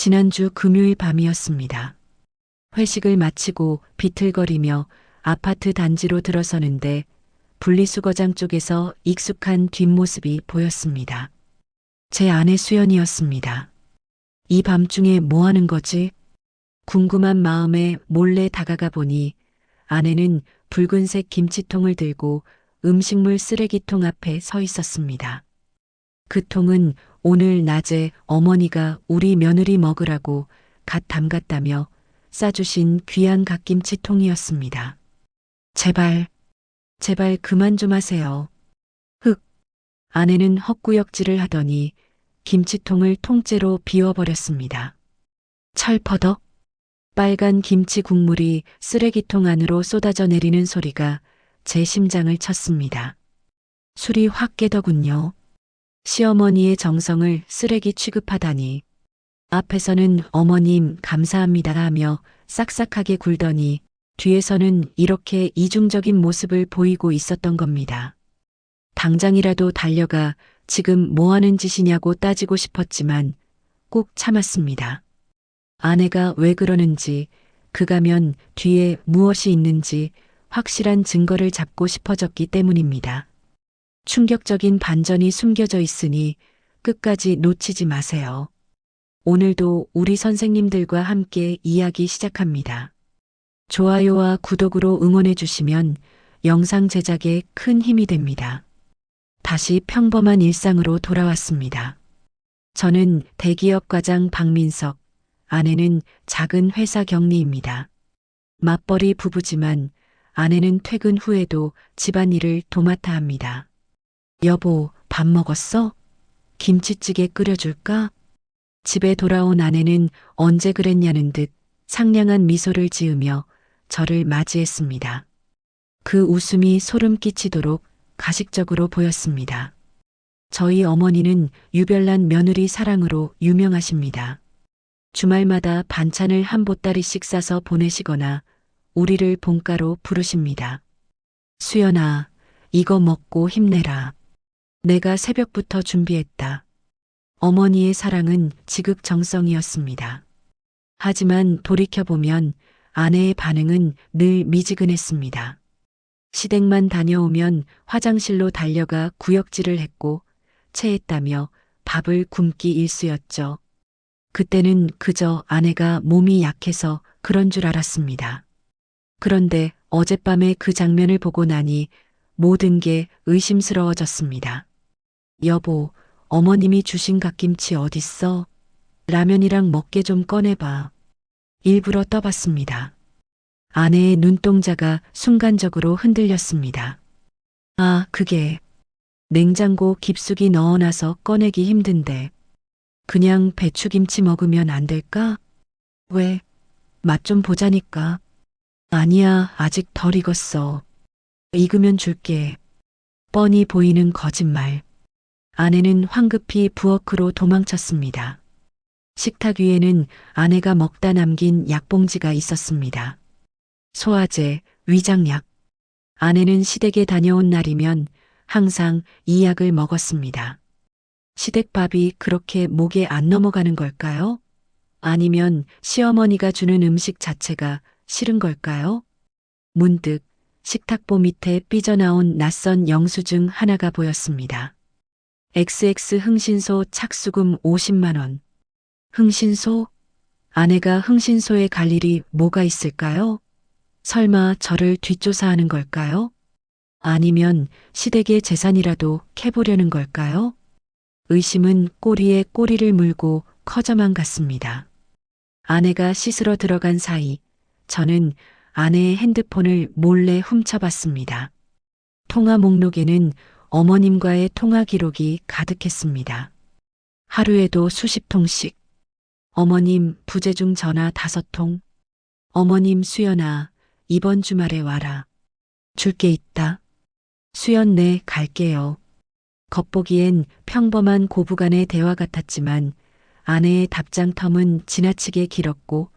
지난주 금요일 밤이었습니다. 회식을 마치고 비틀거리며 아파트 단지로 들어서는데 분리수거장 쪽에서 익숙한 뒷모습이 보였습니다. 제 아내 수연이었습니다. 이 밤중에 뭐 하는 거지? 궁금한 마음에 몰래 다가가 보니 아내는 붉은색 김치통을 들고 음식물 쓰레기통 앞에 서 있었습니다. 그 통은 오늘 낮에 어머니가 우리 며느리 먹으라고 갓 담갔다며 싸주신 귀한 갓김치통이었습니다. 제발 그만 좀 하세요. 흑. 아내는 헛구역질을 하더니 김치통을 통째로 비워버렸습니다. 철퍼덕. 빨간 김치 국물이 쓰레기통 안으로 쏟아져 내리는 소리가 제 심장을 쳤습니다. 술이 확 깨더군요. 시어머니의 정성을 쓰레기 취급하다니. 앞에서는 어머님 감사합니다 하며 싹싹하게 굴더니 뒤에서는 이렇게 이중적인 모습을 보이고 있었던 겁니다. 당장이라도 달려가 지금 뭐 하는 짓이냐고 따지고 싶었지만 꼭 참았습니다. 아내가 왜 그러는지, 그가면 뒤에 무엇이 있는지 확실한 증거를 잡고 싶어졌기 때문입니다. 충격적인 반전이 숨겨져 있으니 끝까지 놓치지 마세요. 오늘도 우리 선생님들과 함께 이야기 시작합니다. 좋아요와 구독으로 응원해 주시면 영상 제작에 큰 힘이 됩니다. 다시 평범한 일상으로 돌아왔습니다. 저는 대기업 과장 박민석, 아내는 작은 회사 경리입니다. 맞벌이 부부지만 아내는 퇴근 후에도 집안일을 도맡아 합니다. 여보, 밥 먹었어? 김치찌개 끓여줄까? 집에 돌아온 아내는 언제 그랬냐는 듯 상냥한 미소를 지으며 저를 맞이했습니다. 그 웃음이 소름 끼치도록 가식적으로 보였습니다. 저희 어머니는 유별난 며느리 사랑으로 유명하십니다. 주말마다 반찬을 한 보따리씩 싸서 보내시거나 우리를 본가로 부르십니다. 수연아, 이거 먹고 힘내라. 내가 새벽부터 준비했다. 어머니의 사랑은 지극정성이었습니다. 하지만 돌이켜보면 아내의 반응은 늘 미지근했습니다. 시댁만 다녀오면 화장실로 달려가 구역질을 했고 체했다며 밥을 굶기 일쑤였죠. 그때는 그저 아내가 몸이 약해서 그런 줄 알았습니다. 그런데 어젯밤에 그 장면을 보고 나니 모든 게 의심스러워졌습니다. 여보, 어머님이 주신 갓김치 어딨어? 라면이랑 먹게 좀 꺼내봐. 일부러 떠봤습니다. 아내의 눈동자가 순간적으로 흔들렸습니다. 아, 그게 냉장고 깊숙이 넣어놔서 꺼내기 힘든데 그냥 배추김치 먹으면 안 될까? 왜? 맛 좀 보자니까. 아니야, 아직 덜 익었어. 익으면 줄게. 뻔히 보이는 거짓말. 아내는 황급히 부엌으로 도망쳤습니다. 식탁 위에는 아내가 먹다 남긴 약봉지가 있었습니다. 소화제, 위장약. 아내는 시댁에 다녀온 날이면 항상 이 약을 먹었습니다. 시댁밥이 그렇게 목에 안 넘어가는 걸까요? 아니면 시어머니가 주는 음식 자체가 싫은 걸까요? 문득 식탁보 밑에 삐져나온 낯선 영수증 하나가 보였습니다. XX 흥신소 착수금 50만 원. 흥신소? 아내가 흥신소에 갈 일이 뭐가 있을까요? 설마 저를 뒷조사하는 걸까요? 아니면 시댁의 재산이라도 캐보려는 걸까요? 의심은 꼬리에 꼬리를 물고 커져만 갔습니다. 아내가 씻으러 들어간 사이 저는 아내의 핸드폰을 몰래 훔쳐봤습니다. 통화 목록에는 어머님과의 통화 기록이 가득했습니다. 하루에도 수십 통씩. 어머님 부재중 전화 5통. 어머님 수연아, 이번 주말에 와라. 줄 게 있다. 수연 네, 갈게요. 겉보기엔 평범한 고부간의 대화 같았지만 아내의 답장 텀은 지나치게 길었고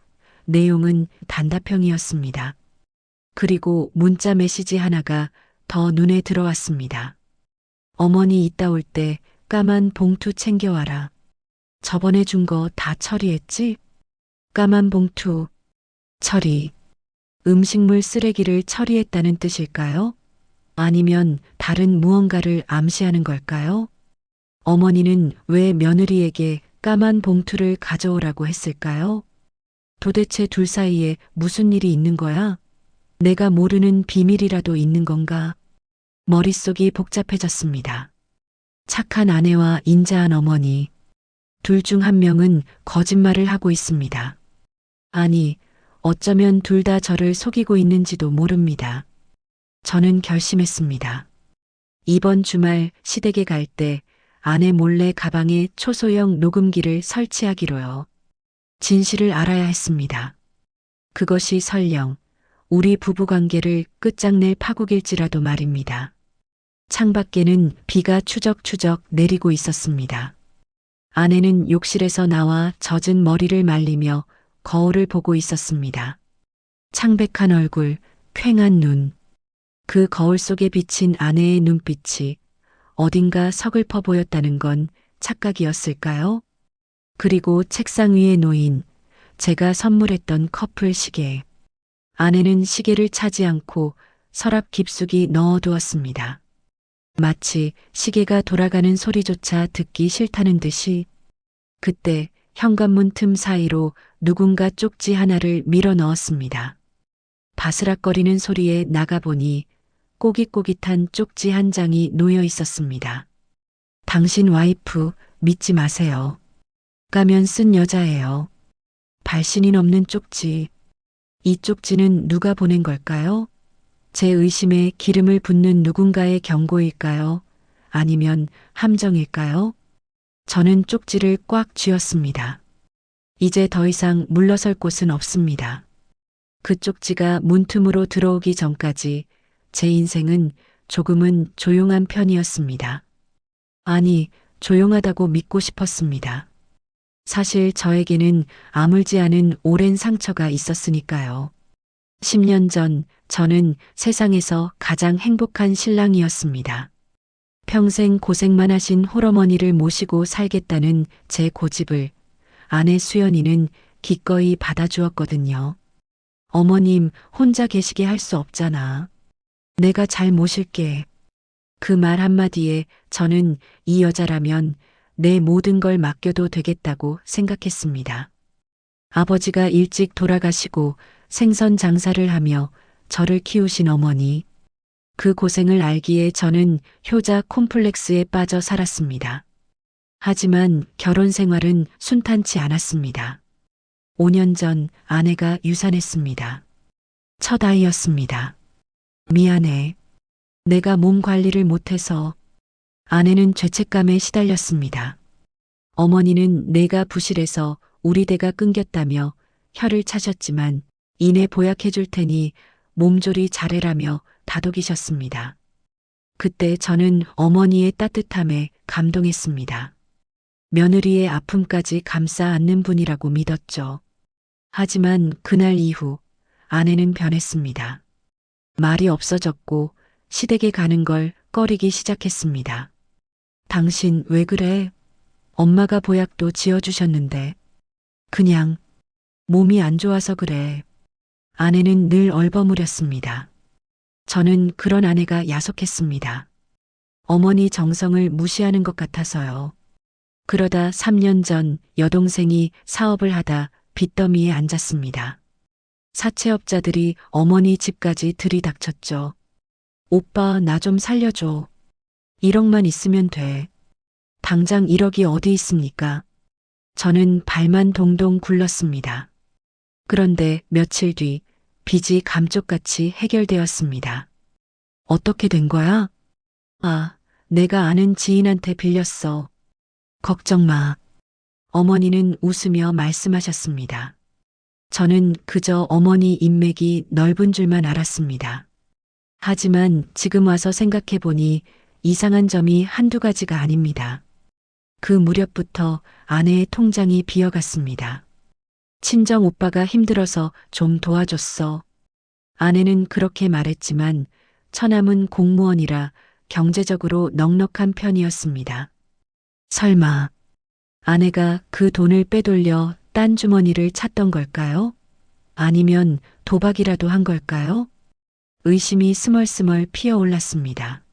내용은 단답형이었습니다. 그리고 문자 메시지 하나가 더 눈에 들어왔습니다. 어머니 이따 올 때 까만 봉투 챙겨와라. 저번에 준 거 다 처리했지? 까만 봉투. 처리. 음식물 쓰레기를 처리했다는 뜻일까요? 아니면 다른 무언가를 암시하는 걸까요? 어머니는 왜 며느리에게 까만 봉투를 가져오라고 했을까요? 도대체 둘 사이에 무슨 일이 있는 거야? 내가 모르는 비밀이라도 있는 건가? 머릿속이 복잡해졌습니다. 착한 아내와 인자한 어머니. 둘 중 한 명은 거짓말을 하고 있습니다. 아니, 어쩌면 둘 다 저를 속이고 있는지도 모릅니다. 저는 결심했습니다. 이번 주말 시댁에 갈 때 아내 몰래 가방에 초소형 녹음기를 설치하기로요. 진실을 알아야 했습니다. 그것이 설령 우리 부부관계를 끝장낼 파국일지라도 말입니다. 창밖에는 비가 추적추적 내리고 있었습니다. 아내는 욕실에서 나와 젖은 머리를 말리며 거울을 보고 있었습니다. 창백한 얼굴, 퀭한 눈. 그 거울 속에 비친 아내의 눈빛이 어딘가 서글퍼 보였다는 건 착각이었을까요? 그리고 책상 위에 놓인 제가 선물했던 커플 시계. 아내는 시계를 차지 않고 서랍 깊숙이 넣어두었습니다. 마치 시계가 돌아가는 소리조차 듣기 싫다는 듯이. 그때 현관문 틈 사이로 누군가 쪽지 하나를 밀어 넣었습니다. 바스락거리는 소리에 나가보니 꼬깃꼬깃한 쪽지 한 장이 놓여 있었습니다. 당신 와이프 믿지 마세요. 가면 쓴 여자예요. 발신인 없는 쪽지. 이 쪽지는 누가 보낸 걸까요? 제 의심에 기름을 붓는 누군가의 경고일까요? 아니면 함정일까요? 저는 쪽지를 꽉 쥐었습니다. 이제 더 이상 물러설 곳은 없습니다. 그 쪽지가 문틈으로 들어오기 전까지 제 인생은 조금은 조용한 편이었습니다. 아니, 조용하다고 믿고 싶었습니다. 사실 저에게는 아물지 않은 오랜 상처가 있었으니까요. 10년 전 저는 세상에서 가장 행복한 신랑이었습니다. 평생 고생만 하신 홀어머니를 모시고 살겠다는 제 고집을 아내 수연이는 기꺼이 받아주었거든요. 어머님 혼자 계시게 할 수 없잖아. 내가 잘 모실게. 그 말 한마디에 저는 이 여자라면 내 모든 걸 맡겨도 되겠다고 생각했습니다. 아버지가 일찍 돌아가시고 생선 장사를 하며 저를 키우신 어머니. 그 고생을 알기에 저는 효자 콤플렉스에 빠져 살았습니다. 하지만 결혼 생활은 순탄치 않았습니다. 5년 전 아내가 유산했습니다. 첫 아이였습니다. 미안해. 내가 몸 관리를 못해서. 아내는 죄책감에 시달렸습니다. 어머니는 내가 부실해서 우리 대가 끊겼다며 혀를 차셨지만 이내 보약해 줄 테니 몸조리 잘해라며 다독이셨습니다. 그때 저는 어머니의 따뜻함에 감동했습니다. 며느리의 아픔까지 감싸 안는 분이라고 믿었죠. 하지만 그날 이후 아내는 변했습니다. 말이 없어졌고 시댁에 가는 걸 꺼리기 시작했습니다. 당신 왜 그래? 엄마가 보약도 지어주셨는데. 그냥 몸이 안 좋아서 그래. 아내는 늘 얼버무렸습니다. 저는 그런 아내가 야속했습니다. 어머니 정성을 무시하는 것 같아서요. 그러다 3년 전 여동생이 사업을 하다 빚더미에 앉았습니다. 사채업자들이 어머니 집까지 들이닥쳤죠. 오빠 나 좀 살려줘. 1억만 있으면 돼. 당장 1억이 어디 있습니까? 저는 발만 동동 굴렀습니다. 그런데 며칠 뒤 빚이 감쪽같이 해결되었습니다. 어떻게 된 거야? 아, 내가 아는 지인한테 빌렸어. 걱정 마. 어머니는 웃으며 말씀하셨습니다. 저는 그저 어머니 인맥이 넓은 줄만 알았습니다. 하지만 지금 와서 생각해 보니 이상한 점이 한두 가지가 아닙니다. 그 무렵부터 아내의 통장이 비어갔습니다. 친정 오빠가 힘들어서 좀 도와줬어. 아내는 그렇게 말했지만 처남은 공무원이라 경제적으로 넉넉한 편이었습니다. 설마 아내가 그 돈을 빼돌려 딴 주머니를 찾던 걸까요? 아니면 도박이라도 한 걸까요? 의심이 스멀스멀 피어올랐습니다.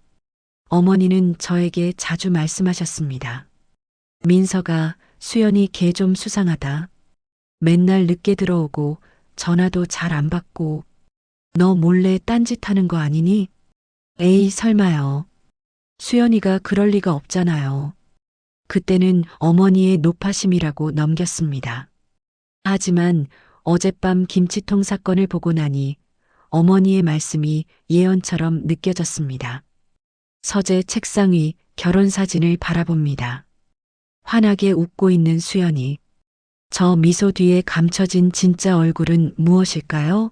어머니는 저에게 자주 말씀하셨습니다. 민서가 수연이 걔 좀 수상하다. 맨날 늦게 들어오고 전화도 잘 안 받고 너 몰래 딴짓하는 거 아니니? 에이 설마요. 수연이가 그럴 리가 없잖아요. 그때는 어머니의 노파심이라고 넘겼습니다. 하지만 어젯밤 김치통 사건을 보고 나니 어머니의 말씀이 예언처럼 느껴졌습니다. 서재 책상 위 결혼사진을 바라봅니다. 환하게 웃고 있는 수연이. 저 미소 뒤에 감춰진 진짜 얼굴은 무엇일까요?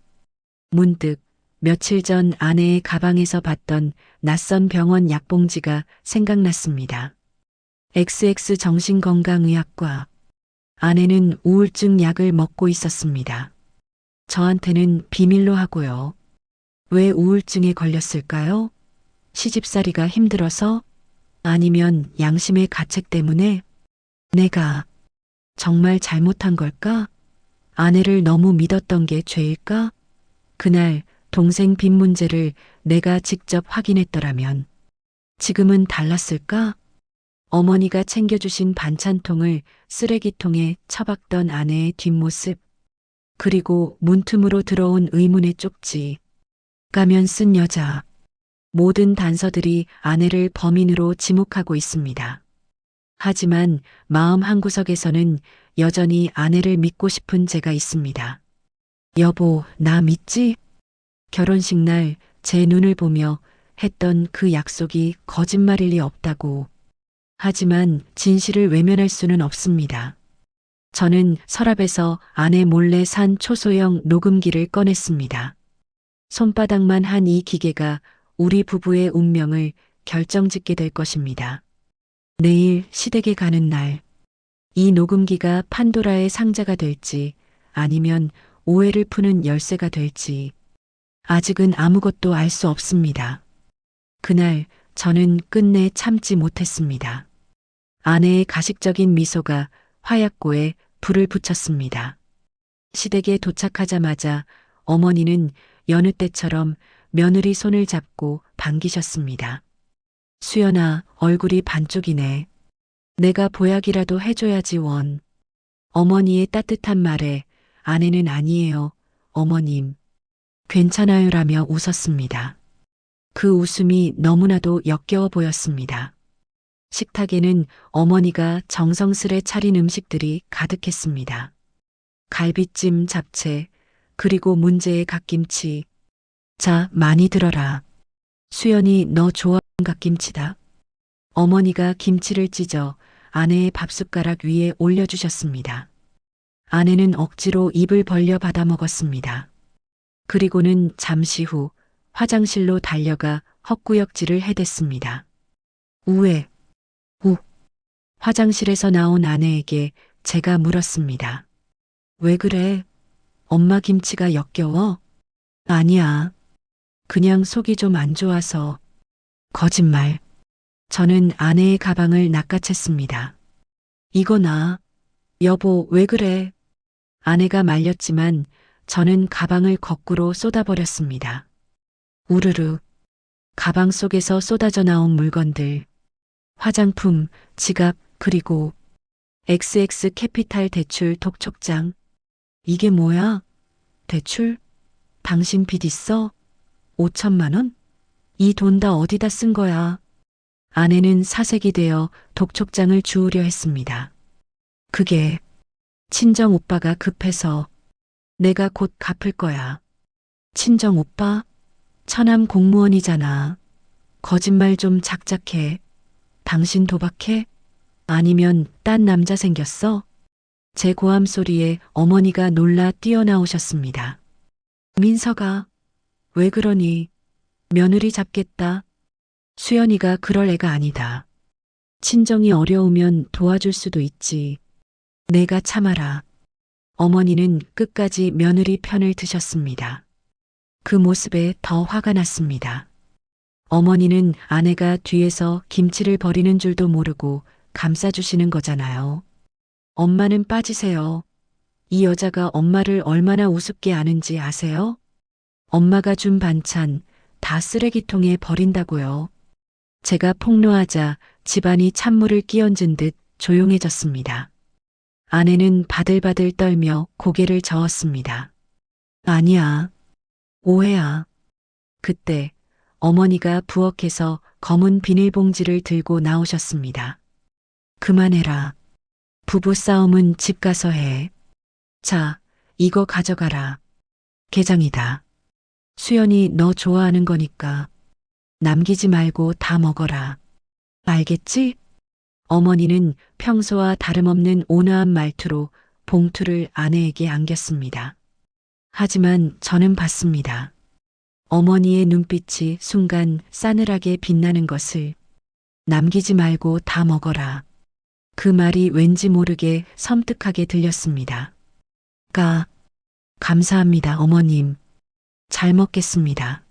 문득 며칠 전 아내의 가방에서 봤던 낯선 병원 약봉지가 생각났습니다. XX 정신건강의학과. 아내는 우울증 약을 먹고 있었습니다. 저한테는 비밀로 하고요. 왜 우울증에 걸렸을까요? 시집살이가 힘들어서? 아니면 양심의 가책 때문에? 내가 정말 잘못한 걸까? 아내를 너무 믿었던 게 죄일까? 그날 동생 빚 문제를 내가 직접 확인했더라면 지금은 달랐을까? 어머니가 챙겨주신 반찬통을 쓰레기통에 처박던 아내의 뒷모습, 그리고 문틈으로 들어온 의문의 쪽지, 가면 쓴 여자. 모든 단서들이 아내를 범인으로 지목하고 있습니다. 하지만 마음 한구석에서는 여전히 아내를 믿고 싶은 제가 있습니다. 여보, 나 믿지? 결혼식 날 제 눈을 보며 했던 그 약속이 거짓말일 리 없다고. 하지만 진실을 외면할 수는 없습니다. 저는 서랍에서 아내 몰래 산 초소형 녹음기를 꺼냈습니다. 손바닥만 한 이 기계가 우리 부부의 운명을 결정짓게 될 것입니다. 내일 시댁에 가는 날, 이 녹음기가 판도라의 상자가 될지 아니면 오해를 푸는 열쇠가 될지 아직은 아무것도 알 수 없습니다. 그날 저는 끝내 참지 못했습니다. 아내의 가식적인 미소가 화약고에 불을 붙였습니다. 시댁에 도착하자마자 어머니는 여느 때처럼 며느리 손을 잡고 반기셨습니다. 수연아, 얼굴이 반쪽이네. 내가 보약이라도 해줘야지 원. 어머니의 따뜻한 말에 아내는 아니에요, 어머님. 괜찮아요라며 웃었습니다. 그 웃음이 너무나도 역겨워 보였습니다. 식탁에는 어머니가 정성스레 차린 음식들이 가득했습니다. 갈비찜, 잡채, 그리고 문제의 갓김치. 자, 많이 들어라. 수연이 너 좋아하는 갓김치다. 어머니가 김치를 찢어 아내의 밥숟가락 위에 올려주셨습니다. 아내는 억지로 입을 벌려 받아 먹었습니다. 그리고는 잠시 후 화장실로 달려가 헛구역질을 해댔습니다. 우에, 우. 화장실에서 나온 아내에게 제가 물었습니다. 왜 그래? 엄마 김치가 역겨워? 아니야. 그냥 속이 좀 안 좋아서. 거짓말. 저는 아내의 가방을 낚아챘습니다. 이거나. 여보, 왜 그래? 아내가 말렸지만 저는 가방을 거꾸로 쏟아버렸습니다. 우르르. 가방 속에서 쏟아져 나온 물건들. 화장품, 지갑, 그리고 XX 캐피탈 대출 독촉장. 이게 뭐야? 대출? 당신 빚 있어? 5천만 원? 이 돈 다 어디다 쓴 거야? 아내는 사색이 되어 독촉장을 주우려 했습니다. 그게 친정 오빠가 급해서 내가 곧 갚을 거야. 친정 오빠? 처남 공무원이잖아. 거짓말 좀 작작해. 당신 도박해? 아니면 딴 남자 생겼어? 제 고함 소리에 어머니가 놀라 뛰어나오셨습니다. 민서가 왜 그러니? 며느리 잡겠다. 수연이가 그럴 애가 아니다. 친정이 어려우면 도와줄 수도 있지. 내가 참아라. 어머니는 끝까지 며느리 편을 드셨습니다. 그 모습에 더 화가 났습니다. 어머니는 아내가 뒤에서 김치를 버리는 줄도 모르고 감싸주시는 거잖아요. 엄마는 빠지세요. 이 여자가 엄마를 얼마나 우습게 아는지 아세요? 엄마가 준 반찬 다 쓰레기통에 버린다고요. 제가 폭로하자 집안이 찬물을 끼얹은 듯 조용해졌습니다. 아내는 바들바들 떨며 고개를 저었습니다. 아니야. 오해야. 그때 어머니가 부엌에서 검은 비닐봉지를 들고 나오셨습니다. 그만해라. 부부싸움은 집 가서 해. 자, 이거 가져가라. 게장이다. 수연이 너 좋아하는 거니까 남기지 말고 다 먹어라. 알겠지? 어머니는 평소와 다름없는 온화한 말투로 봉투를 아내에게 안겼습니다. 하지만 저는 봤습니다. 어머니의 눈빛이 순간 싸늘하게 빛나는 것을. 남기지 말고 다 먹어라. 그 말이 왠지 모르게 섬뜩하게 들렸습니다. 감사합니다, 어머님. 잘 먹겠습니다.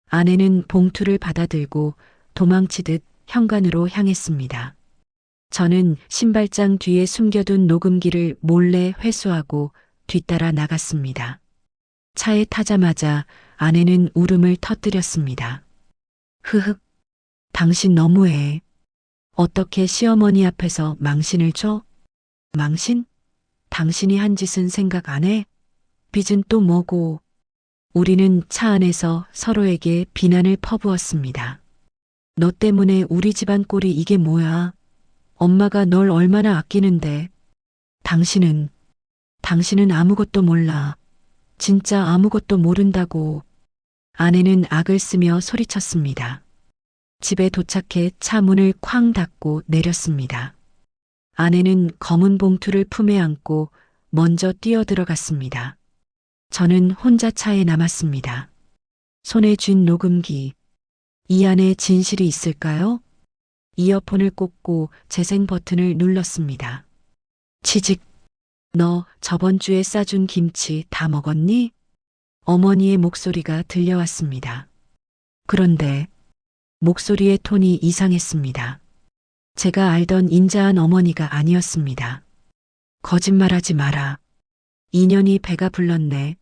아내는 봉투를 받아들고 도망치듯 현관으로 향했습니다. 저는 신발장 뒤에 숨겨둔 녹음기를 몰래 회수하고 뒤따라 나갔습니다. 차에 타자마자 아내는 울음을 터뜨렸습니다. 흐흑, 당신 너무해. 어떻게 시어머니 앞에서 망신을 줘? 망신? 당신이 한 짓은 생각 안 해? 빚은 또 뭐고? 우리는 차 안에서 서로에게 비난을 퍼부었습니다. 너 때문에 우리 집안 꼴이 이게 뭐야? 엄마가 널 얼마나 아끼는데. 당신은 아무것도 몰라. 진짜 아무것도 모른다고. 아내는 악을 쓰며 소리쳤습니다. 집에 도착해 차 문을 쾅 닫고 내렸습니다. 아내는 검은 봉투를 품에 안고 먼저 뛰어들어갔습니다. 저는 혼자 차에 남았습니다. 손에 쥔 녹음기. 이 안에 진실이 있을까요? 이어폰을 꽂고 재생 버튼을 눌렀습니다. 치직. 너 저번 주에 싸준 김치 다 먹었니? 어머니의 목소리가 들려왔습니다. 그런데 목소리의 톤이 이상했습니다. 제가 알던 인자한 어머니가 아니었습니다. 거짓말하지 마라. 인연이 배가 불렀네.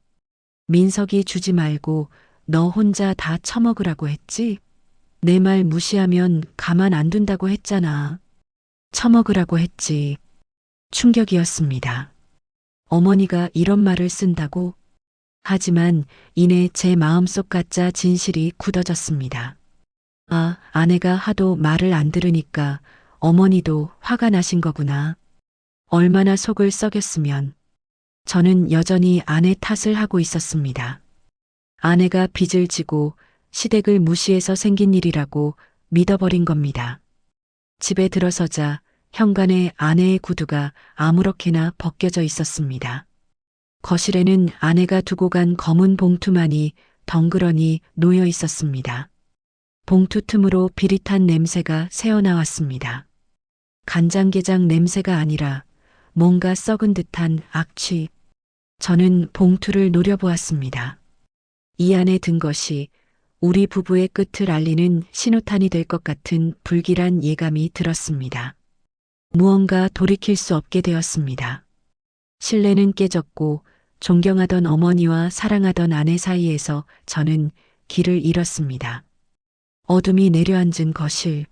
민석이 주지 말고 너 혼자 다 처먹으라고 했지? 내 말 무시하면 가만 안 둔다고 했잖아. 처먹으라고 했지. 충격이었습니다. 어머니가 이런 말을 쓴다고? 하지만 이내 제 마음속 가짜 진실이 굳어졌습니다. 아내가 하도 말을 안 들으니까 어머니도 화가 나신 거구나. 얼마나 속을 썩였으면. 저는 여전히 아내 탓을 하고 있었습니다. 아내가 빚을 지고 시댁을 무시해서 생긴 일이라고 믿어버린 겁니다. 집에 들어서자 현관에 아내의 구두가 아무렇게나 벗겨져 있었습니다. 거실에는 아내가 두고 간 검은 봉투만이 덩그러니 놓여 있었습니다. 봉투 틈으로 비릿한 냄새가 새어나왔습니다. 간장게장 냄새가 아니라 뭔가 썩은 듯한 악취. 저는 봉투를 노려보았습니다. 이 안에 든 것이 우리 부부의 끝을 알리는 신호탄이 될 것 같은 불길한 예감이 들었습니다. 무언가 돌이킬 수 없게 되었습니다. 신뢰는 깨졌고 존경하던 어머니와 사랑하던 아내 사이에서 저는 길을 잃었습니다. 어둠이 내려앉은 거실.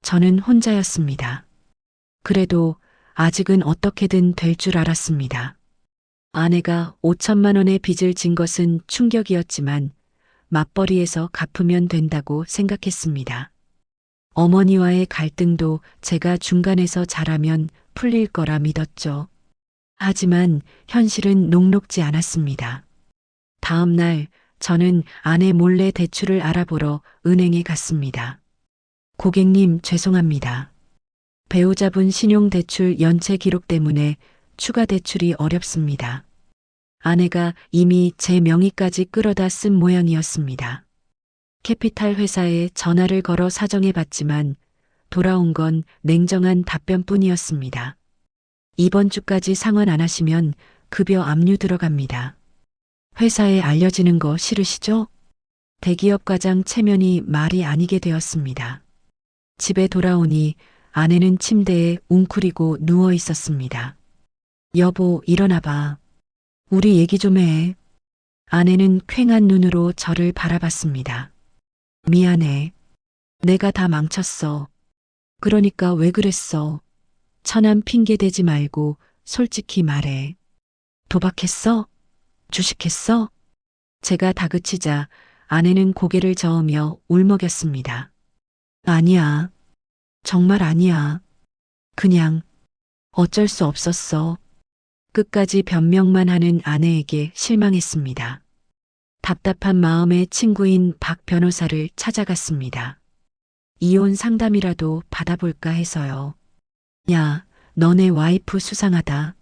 저는 혼자였습니다. 그래도 아직은 어떻게든 될 줄 알았습니다. 아내가 5천만 원의 빚을 진 것은 충격이었지만 맞벌이에서 갚으면 된다고 생각했습니다. 어머니와의 갈등도 제가 중간에서 잘하면 풀릴 거라 믿었죠. 하지만 현실은 녹록지 않았습니다. 다음 날 저는 아내 몰래 대출을 알아보러 은행에 갔습니다. 고객님, 죄송합니다. 배우자분 신용대출 연체 기록 때문에 추가 대출이 어렵습니다. 아내가 이미 제 명의까지 끌어다 쓴 모양이었습니다. 캐피탈 회사에 전화를 걸어 사정해 봤지만 돌아온 건 냉정한 답변뿐이었습니다. 이번 주까지 상환 안 하시면 급여 압류 들어갑니다. 회사에 알려지는 거 싫으시죠? 대기업 과장 체면이 말이 아니게 되었습니다. 집에 돌아오니 아내는 침대에 웅크리고 누워 있었습니다. 여보, 일어나봐. 우리 얘기 좀 해. 아내는 퀭한 눈으로 저를 바라봤습니다. 미안해. 내가 다 망쳤어. 그러니까 왜 그랬어? 천한 핑계 대지 말고 솔직히 말해. 도박했어? 주식했어? 제가 다그치자 아내는 고개를 저으며 울먹였습니다. 아니야. 정말 아니야. 그냥 어쩔 수 없었어. 끝까지 변명만 하는 아내에게 실망했습니다. 답답한 마음에 친구인 박 변호사를 찾아갔습니다. 이혼 상담이라도 받아볼까 해서요. 야, 너네 와이프 수상하다.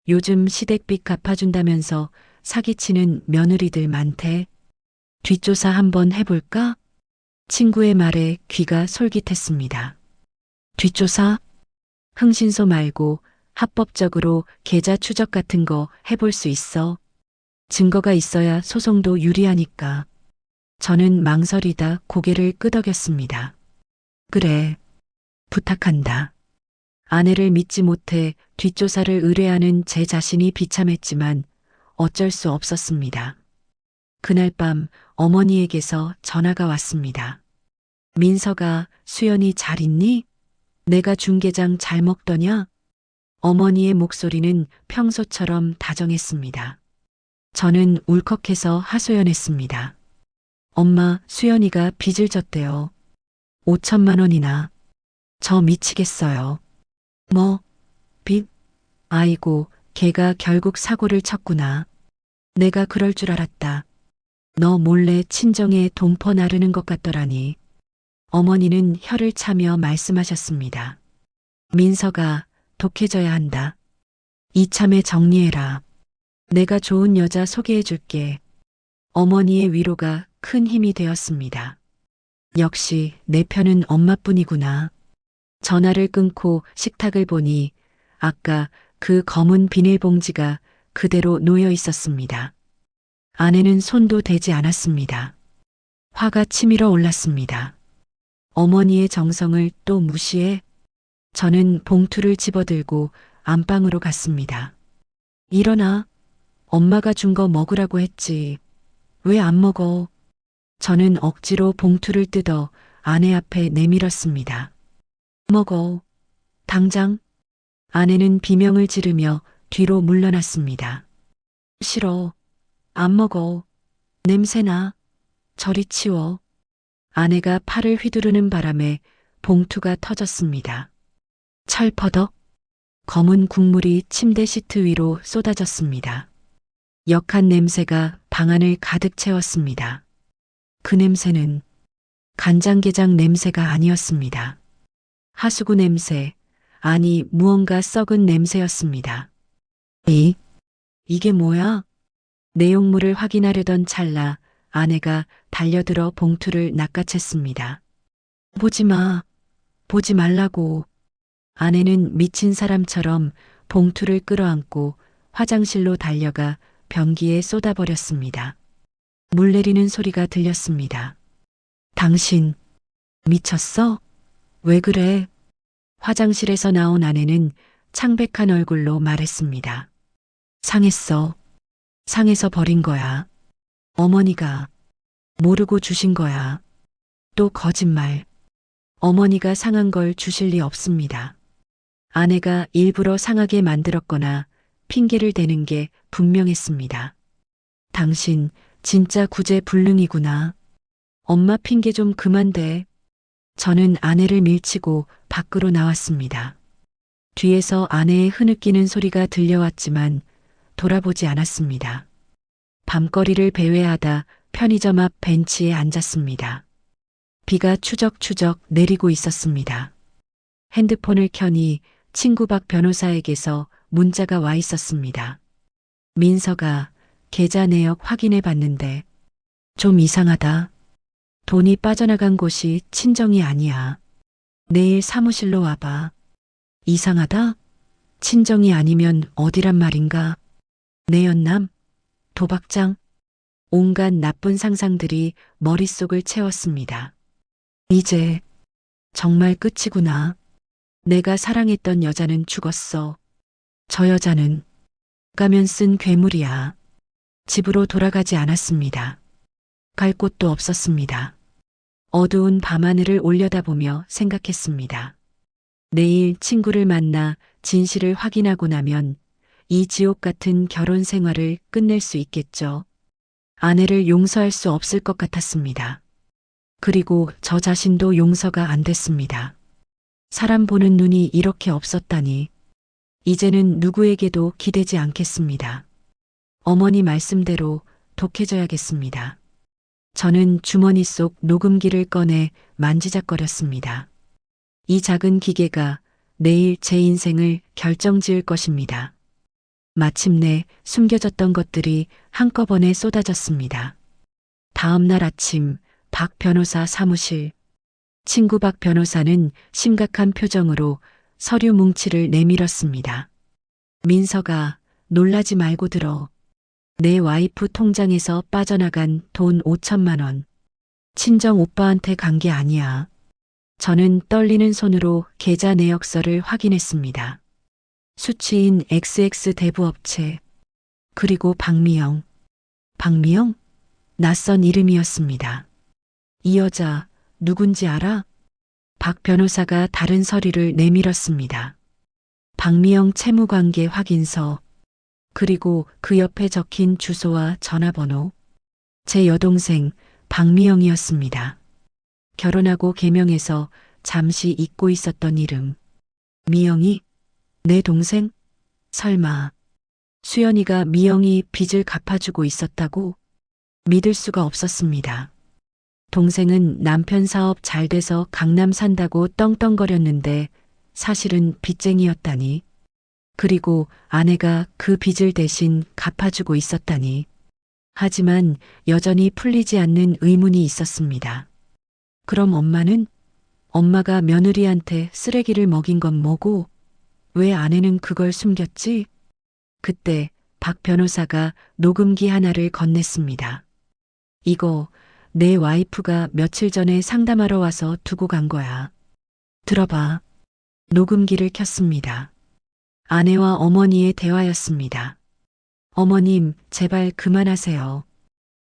요즘 시댁빚 갚아준다면서 사기치는 며느리들 많대. 뒷조사 한번 해볼까? 친구의 말에 귀가 솔깃했습니다. 뒷조사? 흥신소 말고 합법적으로 계좌 추적 같은 거 해볼 수 있어. 증거가 있어야 소송도 유리하니까. 저는 망설이다 고개를 끄덕였습니다. 그래, 부탁한다. 아내를 믿지 못해 뒷조사를 의뢰하는 제 자신이 비참했지만 어쩔 수 없었습니다. 그날 밤 어머니에게서 전화가 왔습니다. 민서가 수연이 잘 있니? 내가 중개장 잘 먹더냐? 어머니의 목소리는 평소처럼 다정했습니다. 저는 울컥해서 하소연했습니다. 엄마, 수연이가 빚을 졌대요. 5천만 원이나. 저 미치겠어요. 뭐? 빚? 아이고, 걔가 결국 사고를 쳤구나. 내가 그럴 줄 알았다. 너 몰래 친정에 동퍼 나르는 것 같더라니. 어머니는 혀를 차며 말씀하셨습니다. 민서가 독해져야 한다. 이참에 정리해라. 내가 좋은 여자 소개해 줄게. 어머니의 위로가 큰 힘이 되었습니다. 역시 내 편은 엄마뿐이구나. 전화를 끊고 식탁을 보니 아까 그 검은 비닐봉지가 그대로 놓여 있었습니다. 아내는 손도 대지 않았습니다. 화가 치밀어 올랐습니다. 어머니의 정성을 또 무시해? 저는 봉투를 집어들고 안방으로 갔습니다. 일어나. 엄마가 준 거 먹으라고 했지. 왜 안 먹어? 저는 억지로 봉투를 뜯어 아내 앞에 내밀었습니다. 먹어. 당장. 아내는 비명을 지르며 뒤로 물러났습니다. 싫어. 안 먹어. 냄새나. 저리 치워. 아내가 팔을 휘두르는 바람에 봉투가 터졌습니다. 철퍼덕. 검은 국물이 침대 시트 위로 쏟아졌습니다. 역한 냄새가 방 안을 가득 채웠습니다. 그 냄새는 간장게장 냄새가 아니었습니다. 하수구 냄새, 아니 무언가 썩은 냄새였습니다. 이게 뭐야? 내용물을 확인하려던 찰나 아내가 달려들어 봉투를 낚아챘습니다. 보지 마. 보지 말라고. 아내는 미친 사람처럼 봉투를 끌어안고 화장실로 달려가 변기에 쏟아버렸습니다. 물 내리는 소리가 들렸습니다. 당신 미쳤어? 왜 그래? 화장실에서 나온 아내는 창백한 얼굴로 말했습니다. 상했어. 상해서 버린 거야. 어머니가 모르고 주신 거야. 또 거짓말. 어머니가 상한 걸 주실 리 없습니다. 아내가 일부러 상하게 만들었거나 핑계를 대는 게 분명했습니다. 당신 진짜 구제불능이구나. 엄마 핑계 좀 그만 대. 저는 아내를 밀치고 밖으로 나왔습니다. 뒤에서 아내의 흐느끼는 소리가 들려왔지만 돌아보지 않았습니다. 밤거리를 배회하다 편의점 앞 벤치에 앉았습니다. 비가 추적추적 내리고 있었습니다. 핸드폰을 켜니 친구 박 변호사에게서 문자가 와 있었습니다. 민서가 계좌 내역 확인해 봤는데 좀 이상하다. 돈이 빠져나간 곳이 친정이 아니야. 내일 사무실로 와봐. 이상하다? 친정이 아니면 어디란 말인가? 내연남? 도박장? 온갖 나쁜 상상들이 머릿속을 채웠습니다. 이제 정말 끝이구나. 내가 사랑했던 여자는 죽었어. 저 여자는 가면 쓴 괴물이야. 집으로 돌아가지 않았습니다. 갈 곳도 없었습니다. 어두운 밤하늘을 올려다보며 생각했습니다. 내일 친구를 만나 진실을 확인하고 나면 이 지옥 같은 결혼 생활을 끝낼 수 있겠죠. 아내를 용서할 수 없을 것 같았습니다. 그리고 저 자신도 용서가 안 됐습니다. 사람 보는 눈이 이렇게 없었다니. 이제는 누구에게도 기대지 않겠습니다. 어머니 말씀대로 독해져야겠습니다. 저는 주머니 속 녹음기를 꺼내 만지작거렸습니다. 이 작은 기계가 내일 제 인생을 결정지을 것입니다. 마침내 숨겨졌던 것들이 한꺼번에 쏟아졌습니다. 다음 날 아침 박 변호사 사무실. 친구 박 변호사는 심각한 표정으로 서류 뭉치를 내밀었습니다. 민서가 놀라지 말고 들어. 내 와이프 통장에서 빠져나간 돈 5천만 원. 친정 오빠한테 간 게 아니야. 저는 떨리는 손으로 계좌 내역서를 확인했습니다. 수취인 XX 대부업체. 그리고 박미영. 박미영? 낯선 이름이었습니다. 이 여자 누군지 알아? 박 변호사가 다른 서류를 내밀었습니다. 박미영 채무관계 확인서. 그리고 그 옆에 적힌 주소와 전화번호. 제 여동생 박미영이었습니다. 결혼하고 개명해서 잠시 잊고 있었던 이름. 미영이? 내 동생? 설마 수연이가 미영이 빚을 갚아주고 있었다고? 믿을 수가 없었습니다. 동생은 남편 사업 잘 돼서 강남 산다고 떵떵거렸는데 사실은 빚쟁이였다니. 그리고 아내가 그 빚을 대신 갚아주고 있었다니. 하지만 여전히 풀리지 않는 의문이 있었습니다. 그럼 엄마는? 엄마가 며느리한테 쓰레기를 먹인 건 뭐고 왜 아내는 그걸 숨겼지? 그때 박 변호사가 녹음기 하나를 건넸습니다. 이거 내 와이프가 며칠 전에 상담하러 와서 두고 간 거야. 들어봐. 녹음기를 켰습니다. 아내와 어머니의 대화였습니다. 어머님, 제발 그만하세요.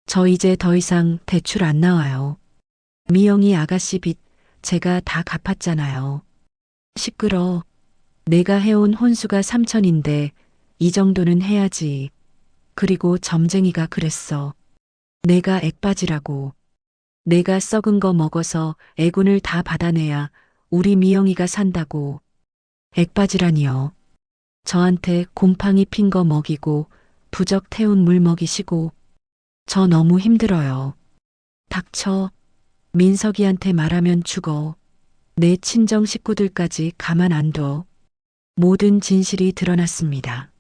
저 이제 더 이상 대출 안 나와요. 미영이 아가씨 빚 제가 다 갚았잖아요. 시끄러. 내가 해온 혼수가 3천인데 이 정도는 해야지. 그리고 점쟁이가 그랬어. 내가 액바지라고. 내가 썩은 거 먹어서 애군을 다 받아내야 우리 미영이가 산다고. 액바지라니요. 저한테 곰팡이 핀 거 먹이고 부적 태운 물 먹이시고. 저 너무 힘들어요. 닥쳐. 민석이한테 말하면 죽어. 내 친정 식구들까지 가만 안 둬. 모든 진실이 드러났습니다.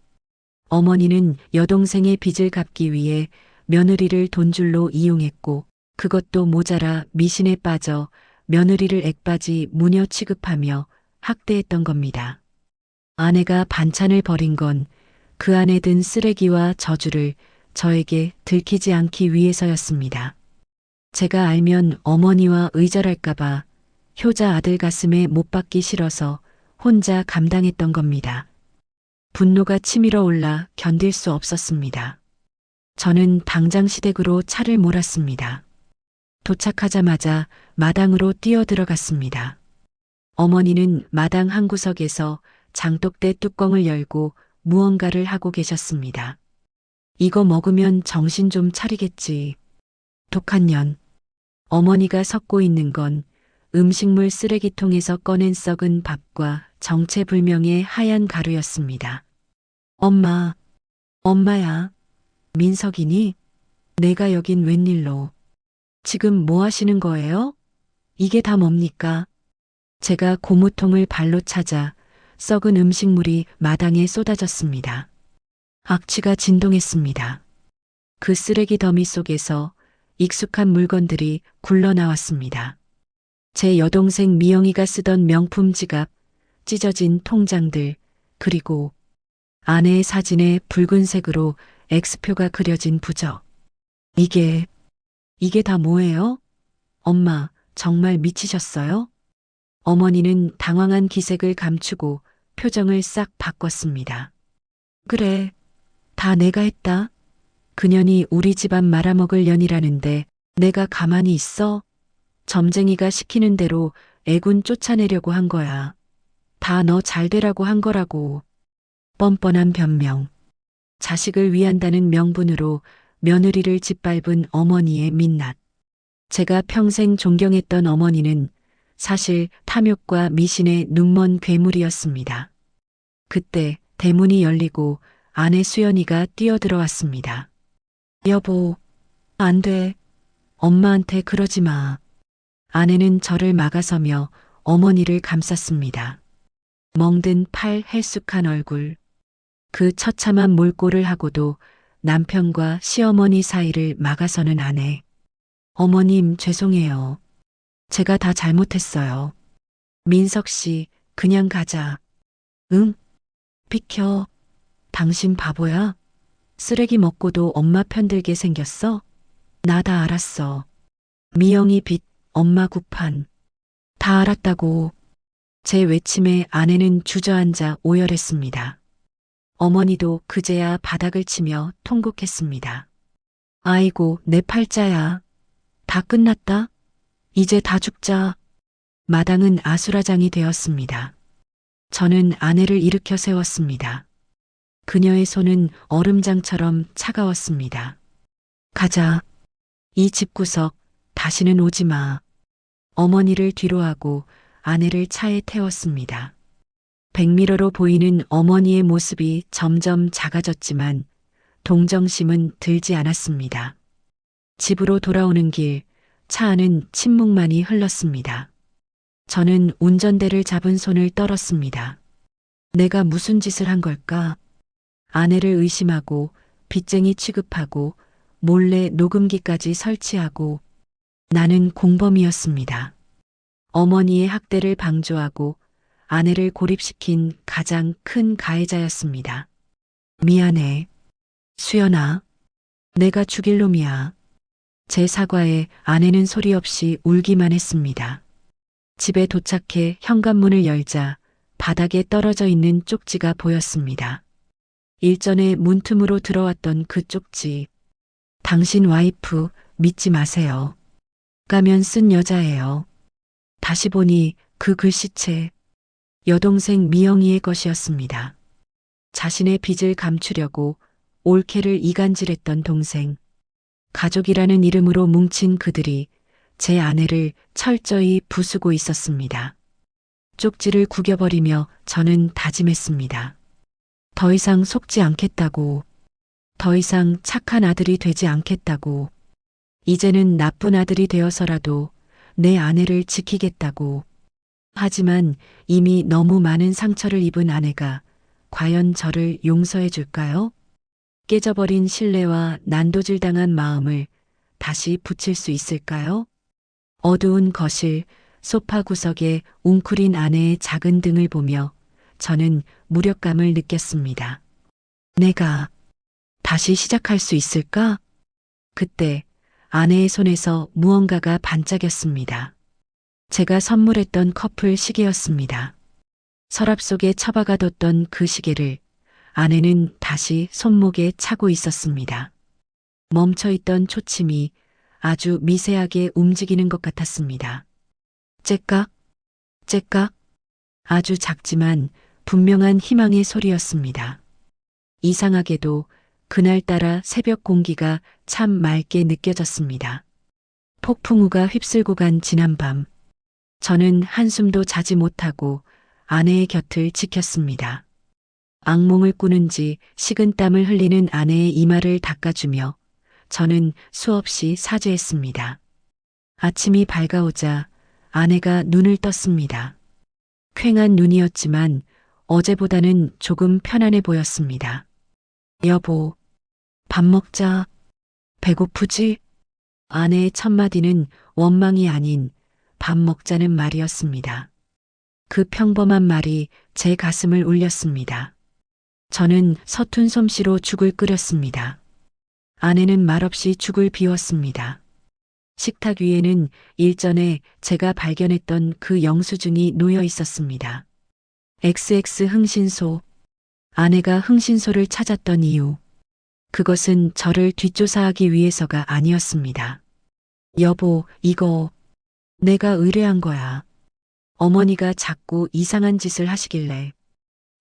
어머니는 여동생의 빚을 갚기 위해 며느리를 돈줄로 이용했고 그것도 모자라 미신에 빠져 며느리를 액바지 무녀 취급하며 학대했던 겁니다. 아내가 반찬을 버린 건 그 안에 든 쓰레기와 저주를 저에게 들키지 않기 위해서였습니다. 제가 알면 어머니와 의절할까봐 효자 아들 가슴에 못 박기 싫어서 혼자 감당했던 겁니다. 분노가 치밀어 올라 견딜 수 없었습니다. 저는 당장 시댁으로 차를 몰았습니다. 도착하자마자 마당으로 뛰어들어갔습니다. 어머니는 마당 한 구석에서 장독대 뚜껑을 열고 무언가를 하고 계셨습니다. 이거 먹으면 정신 좀 차리겠지. 독한 년. 어머니가 섞고 있는 건 음식물 쓰레기통에서 꺼낸 썩은 밥과 정체불명의 하얀 가루였습니다. 엄마, 엄마야. 민석이니? 내가 여긴 웬일로? 지금 뭐 하시는 거예요? 이게 다 뭡니까? 제가 고무통을 발로 찾아 썩은 음식물이 마당에 쏟아졌습니다. 악취가 진동했습니다. 그 쓰레기 더미 속에서 익숙한 물건들이 굴러나왔습니다. 제 여동생 미영이가 쓰던 명품 지갑, 찢어진 통장들, 그리고 아내의 사진에 붉은색으로 X표가 그려진 부적. 이게 다 뭐예요? 엄마, 정말 미치셨어요? 어머니는 당황한 기색을 감추고 표정을 싹 바꿨습니다. 그래, 다 내가 했다. 그년이 우리 집안 말아먹을 년이라는데 내가 가만히 있어? 점쟁이가 시키는 대로 애군 쫓아내려고 한 거야. 다 너 잘 되라고 한 거라고. 뻔뻔한 변명. 자식을 위한다는 명분으로 며느리를 짓밟은 어머니의 민낯. 제가 평생 존경했던 어머니는 사실 탐욕과 미신의 눈먼 괴물이었습니다. 그때 대문이 열리고 아내 수연이가 뛰어들어왔습니다. 여보, 안 돼. 엄마한테 그러지 마. 아내는 저를 막아서며 어머니를 감쌌습니다. 멍든 팔, 헬쑥한 얼굴. 그 처참한 몰골을 하고도 남편과 시어머니 사이를 막아서는 아내. 어머님, 죄송해요. 제가 다 잘못했어요. 민석 씨, 그냥 가자. 응? 비켜. 당신 바보야? 쓰레기 먹고도 엄마 편들게 생겼어? 나 다 알았어. 미영이 빚, 엄마 구판. 다 알았다고. 제 외침에 아내는 주저앉아 오열했습니다. 어머니도 그제야 바닥을 치며 통곡했습니다. 아이고, 내 팔자야. 다 끝났다. 이제 다 죽자. 마당은 아수라장이 되었습니다. 저는 아내를 일으켜 세웠습니다. 그녀의 손은 얼음장처럼 차가웠습니다. 가자. 이 집구석 다시는 오지 마. 어머니를 뒤로하고 아내를 차에 태웠습니다. 백미러로 보이는 어머니의 모습이 점점 작아졌지만 동정심은 들지 않았습니다. 집으로 돌아오는 길, 차 안은 침묵만이 흘렀습니다. 저는 운전대를 잡은 손을 떨었습니다. 내가 무슨 짓을 한 걸까? 아내를 의심하고 빚쟁이 취급하고 몰래 녹음기까지 설치하고 나는 공범이었습니다. 어머니의 학대를 방조하고 아내를 고립시킨 가장 큰 가해자였습니다. 미안해. 수연아. 내가 죽일 놈이야. 제 사과에 아내는 소리 없이 울기만 했습니다. 집에 도착해 현관문을 열자 바닥에 떨어져 있는 쪽지가 보였습니다. 일전에 문틈으로 들어왔던 그 쪽지. 당신 와이프 믿지 마세요. 가면 쓴 여자예요. 다시 보니 그 글씨체 여동생 미영이의 것이었습니다. 자신의 빚을 감추려고 올케를 이간질했던 동생. 가족이라는 이름으로 뭉친 그들이 제 아내를 철저히 부수고 있었습니다. 쪽지를 구겨버리며 저는 다짐했습니다. 더 이상 속지 않겠다고. 더 이상 착한 아들이 되지 않겠다고. 이제는 나쁜 아들이 되어서라도 내 아내를 지키겠다고. 하지만 이미 너무 많은 상처를 입은 아내가 과연 저를 용서해 줄까요? 깨져버린 신뢰와 난도질당한 마음을 다시 붙일 수 있을까요? 어두운 거실, 소파 구석에 웅크린 아내의 작은 등을 보며 저는 무력감을 느꼈습니다. 내가 다시 시작할 수 있을까? 그때 아내의 손에서 무언가가 반짝였습니다. 제가 선물했던 커플 시계였습니다. 서랍 속에 처박아뒀던 그 시계를 아내는 다시 손목에 차고 있었습니다. 멈춰있던 초침이 아주 미세하게 움직이는 것 같았습니다. 째깍, 째깍, 아주 작지만 분명한 희망의 소리였습니다. 이상하게도 그날따라 새벽 공기가 참 맑게 느껴졌습니다. 폭풍우가 휩쓸고 간 지난밤, 저는 한숨도 자지 못하고 아내의 곁을 지켰습니다. 악몽을 꾸는지 식은땀을 흘리는 아내의 이마를 닦아주며 저는 수없이 사죄했습니다. 아침이 밝아오자 아내가 눈을 떴습니다. 퀭한 눈이었지만 어제보다는 조금 편안해 보였습니다. 여보, 밥 먹자. 배고프지? 아내의 첫마디는 원망이 아닌 밥 먹자는 말이었습니다. 그 평범한 말이 제 가슴을 울렸습니다. 저는 서툰 솜씨로 죽을 끓였습니다. 아내는 말없이 죽을 비웠습니다. 식탁 위에는 일전에 제가 발견했던 그 영수증이 놓여 있었습니다. XX 흥신소. 아내가 흥신소를 찾았던 이유. 그것은 저를 뒷조사하기 위해서가 아니었습니다. 여보, 이거 내가 의뢰한 거야. 어머니가 자꾸 이상한 짓을 하시길래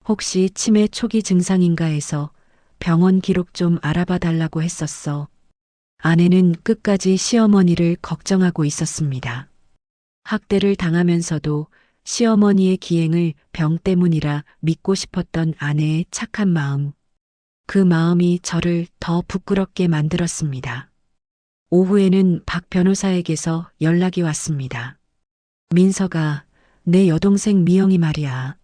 혹시 치매 초기 증상인가 해서 병원 기록 좀 알아봐 달라고 했었어. 아내는 끝까지 시어머니를 걱정하고 있었습니다. 학대를 당하면서도 시어머니의 기행을 병 때문이라 믿고 싶었던 아내의 착한 마음. 그 마음이 저를 더 부끄럽게 만들었습니다. 오후에는 박 변호사에게서 연락이 왔습니다. 민서가 내 여동생 미영이 말이야.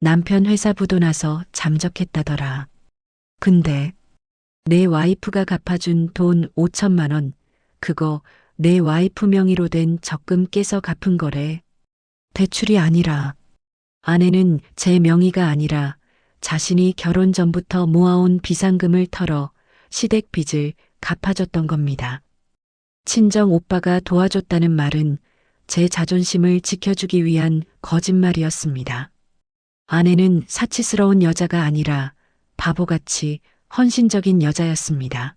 남편 회사 부도나서 잠적했다더라. 근데 내 와이프가 갚아준 돈 5천만 원, 그거 내 와이프 명의로 된 적금 깨서 갚은 거래. 대출이 아니라. 아내는 제 명의가 아니라 자신이 결혼 전부터 모아온 비상금을 털어 시댁 빚을 갚아줬던 겁니다. 친정 오빠가 도와줬다는 말은 제 자존심을 지켜주기 위한 거짓말이었습니다. 아내는 사치스러운 여자가 아니라 바보같이 헌신적인 여자였습니다.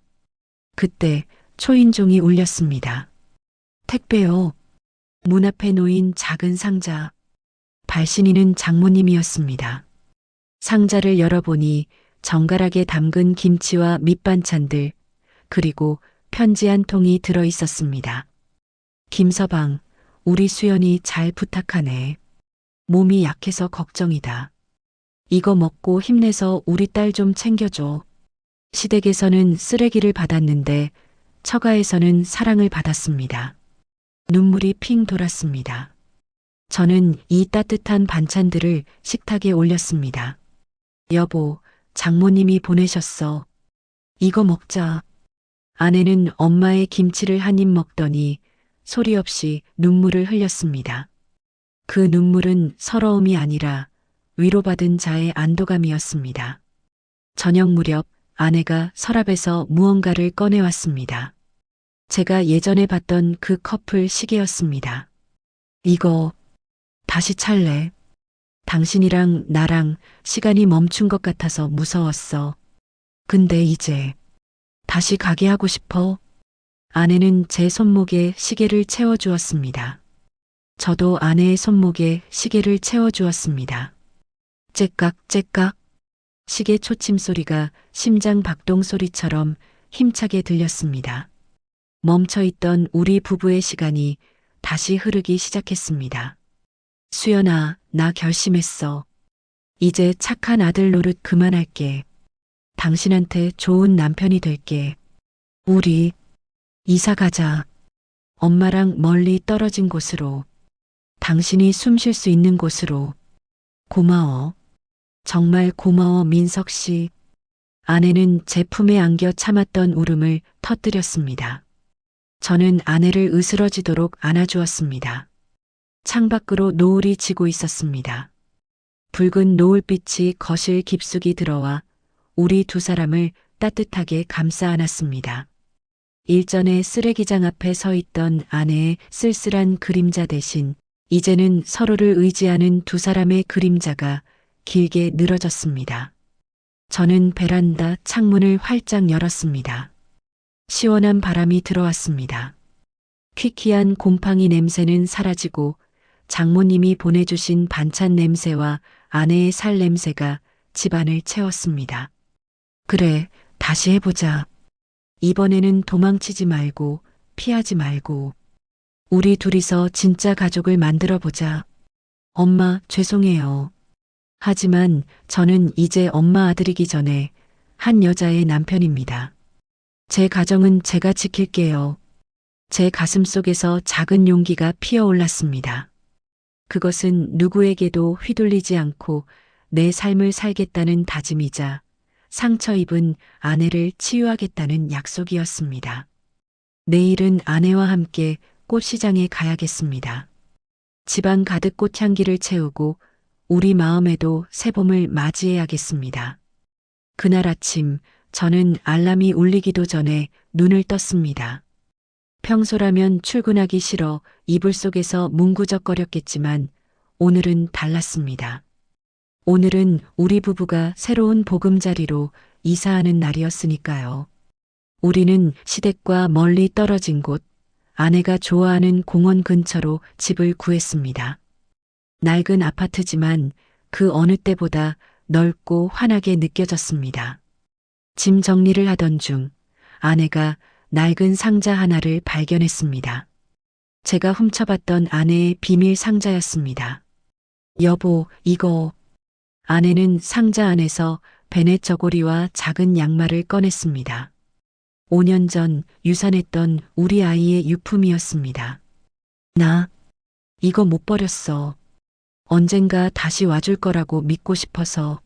그때 초인종이 울렸습니다. 택배요. 문 앞에 놓인 작은 상자. 발신인은 장모님이었습니다. 상자를 열어보니 정갈하게 담근 김치와 밑반찬들, 그리고 편지 한 통이 들어 있었습니다. 김서방, 우리 수연이 잘 부탁하네. 몸이 약해서 걱정이다. 이거 먹고 힘내서 우리 딸 좀 챙겨줘. 시댁에서는 쓰레기를 받았는데 처가에서는 사랑을 받았습니다. 눈물이 핑 돌았습니다. 저는 이 따뜻한 반찬들을 식탁에 올렸습니다. 여보, 장모님이 보내셨어. 이거 먹자. 아내는 엄마의 김치를 한 입 먹더니 소리 없이 눈물을 흘렸습니다. 그 눈물은 서러움이 아니라 위로받은 자의 안도감이었습니다. 저녁 무렵 아내가 서랍에서 무언가를 꺼내왔습니다. 제가 예전에 봤던 그 커플 시계였습니다. 이거 다시 찰래? 당신이랑 나랑 시간이 멈춘 것 같아서 무서웠어. 근데 이제 다시 가게 하고 싶어. 아내는 제 손목에 시계를 채워주었습니다. 저도 아내의 손목에 시계를 채워주었습니다. 째깍째깍. 시계 초침 소리가 심장 박동 소리처럼 힘차게 들렸습니다. 멈춰있던 우리 부부의 시간이 다시 흐르기 시작했습니다. 수연아, 나 결심했어. 이제 착한 아들 노릇 그만할게. 당신한테 좋은 남편이 될게. 우리 이사 가자. 엄마랑 멀리 떨어진 곳으로. 당신이 숨 쉴 수 있는 곳으로. 고마워. 정말 고마워, 민석 씨. 아내는 제 품에 안겨 참았던 울음을 터뜨렸습니다. 저는 아내를 으스러지도록 안아주었습니다. 창밖으로 노을이 지고 있었습니다. 붉은 노을빛이 거실 깊숙이 들어와 우리 두 사람을 따뜻하게 감싸 안았습니다. 일전에 쓰레기장 앞에 서 있던 아내의 쓸쓸한 그림자 대신 이제는 서로를 의지하는 두 사람의 그림자가 길게 늘어졌습니다. 저는 베란다 창문을 활짝 열었습니다. 시원한 바람이 들어왔습니다. 퀴퀴한 곰팡이 냄새는 사라지고 장모님이 보내주신 반찬 냄새와 아내의 살 냄새가 집안을 채웠습니다. 그래, 다시 해보자. 이번에는 도망치지 말고 피하지 말고 우리 둘이서 진짜 가족을 만들어 보자. 엄마, 죄송해요. 하지만 저는 이제 엄마 아들이기 전에 한 여자의 남편입니다. 제 가정은 제가 지킬게요. 제 가슴 속에서 작은 용기가 피어올랐습니다. 그것은 누구에게도 휘둘리지 않고 내 삶을 살겠다는 다짐이자 상처 입은 아내를 치유하겠다는 약속이었습니다. 내일은 아내와 함께 꽃시장에 가야겠습니다. 집안 가득 꽃향기를 채우고 우리 마음에도 새봄을 맞이해야겠습니다. 그날 아침 저는 알람이 울리기도 전에 눈을 떴습니다. 평소라면 출근하기 싫어 이불 속에서 뭉구적거렸겠지만 오늘은 달랐습니다. 오늘은 우리 부부가 새로운 보금자리로 이사하는 날이었으니까요. 우리는 시댁과 멀리 떨어진 곳, 아내가 좋아하는 공원 근처로 집을 구했습니다. 낡은 아파트지만 그 어느 때보다 넓고 환하게 느껴졌습니다. 짐 정리를 하던 중 아내가 낡은 상자 하나를 발견했습니다. 제가 훔쳐봤던 아내의 비밀 상자였습니다. 여보, 이거. 아내는 상자 안에서 베넷 저고리와 작은 양말을 꺼냈습니다. 5년 전 유산했던 우리 아이의 유품이었습니다. 나 이거 못 버렸어. 언젠가 다시 와줄 거라고 믿고 싶어서.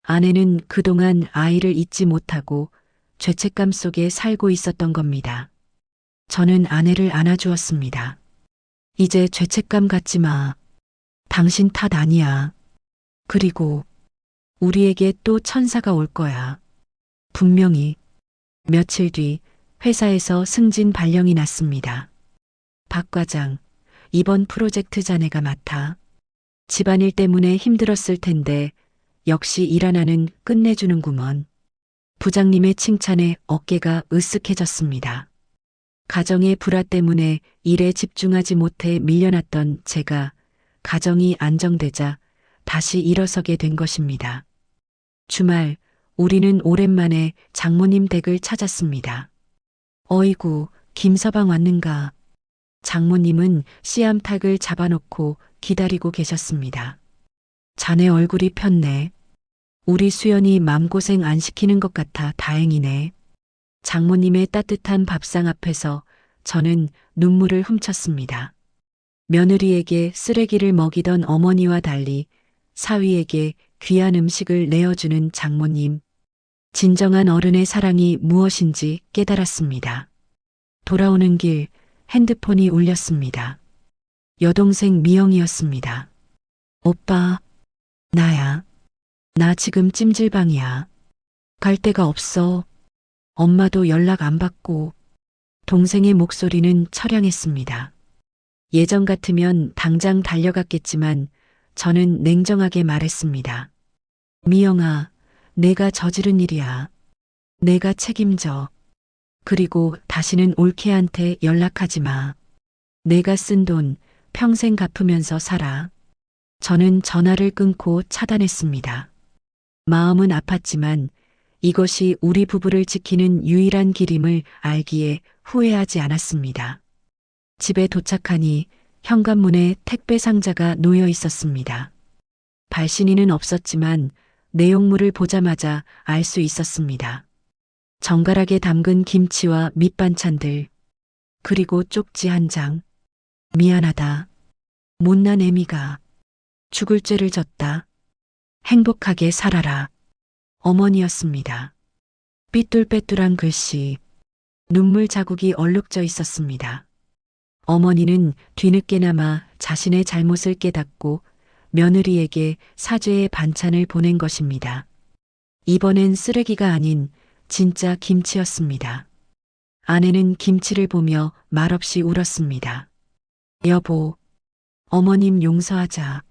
아내는 그동안 아이를 잊지 못하고 죄책감 속에 살고 있었던 겁니다. 저는 아내를 안아주었습니다. 이제 죄책감 갖지 마. 당신 탓 아니야. 그리고 우리에게 또 천사가 올 거야. 분명히. 며칠 뒤 회사에서 승진 발령이 났습니다. 박 과장, 이번 프로젝트 자네가 맡아. 집안일 때문에 힘들었을 텐데 역시 일 하나는 끝내주는구먼. 부장님의 칭찬에 어깨가 으쓱해졌습니다. 가정의 불화 때문에 일에 집중하지 못해 밀려났던 제가 가정이 안정되자 다시 일어서게 된 것입니다. 주말 우리는 오랜만에 장모님 댁을 찾았습니다. 어이구, 김서방 왔는가. 장모님은 씨암탉을 잡아놓고 기다리고 계셨습니다. 자네 얼굴이 폈네. 우리 수연이 맘고생 안 시키는 것 같아 다행이네. 장모님의 따뜻한 밥상 앞에서 저는 눈물을 훔쳤습니다. 며느리에게 쓰레기를 먹이던 어머니와 달리 사위에게 귀한 음식을 내어주는 장모님. 진정한 어른의 사랑이 무엇인지 깨달았습니다. 돌아오는 길 핸드폰이 울렸습니다. 여동생 미영이었습니다. 오빠, 나야. 나 지금 찜질방이야. 갈 데가 없어. 엄마도 연락 안 받고. 동생의 목소리는 처량했습니다. 예전 같으면 당장 달려갔겠지만 저는 냉정하게 말했습니다. 미영아, 내가 저지른 일이야. 내가 책임져. 그리고 다시는 올케한테 연락하지 마. 내가 쓴 돈 평생 갚으면서 살아. 저는 전화를 끊고 차단했습니다. 마음은 아팠지만 이것이 우리 부부를 지키는 유일한 길임을 알기에 후회하지 않았습니다. 집에 도착하니 현관문에 택배 상자가 놓여 있었습니다. 발신인은 없었지만 내용물을 보자마자 알 수 있었습니다. 정갈하게 담근 김치와 밑반찬들, 그리고 쪽지 한 장. 미안하다. 못난 애미가 죽을 죄를 졌다. 행복하게 살아라. 어머니였습니다. 삐뚤빼뚤한 글씨, 눈물 자국이 얼룩져 있었습니다. 어머니는 뒤늦게나마 자신의 잘못을 깨닫고 며느리에게 사죄의 반찬을 보낸 것입니다. 이번엔 쓰레기가 아닌 진짜 김치였습니다. 아내는 김치를 보며 말없이 울었습니다. 여보, 어머님 용서하자.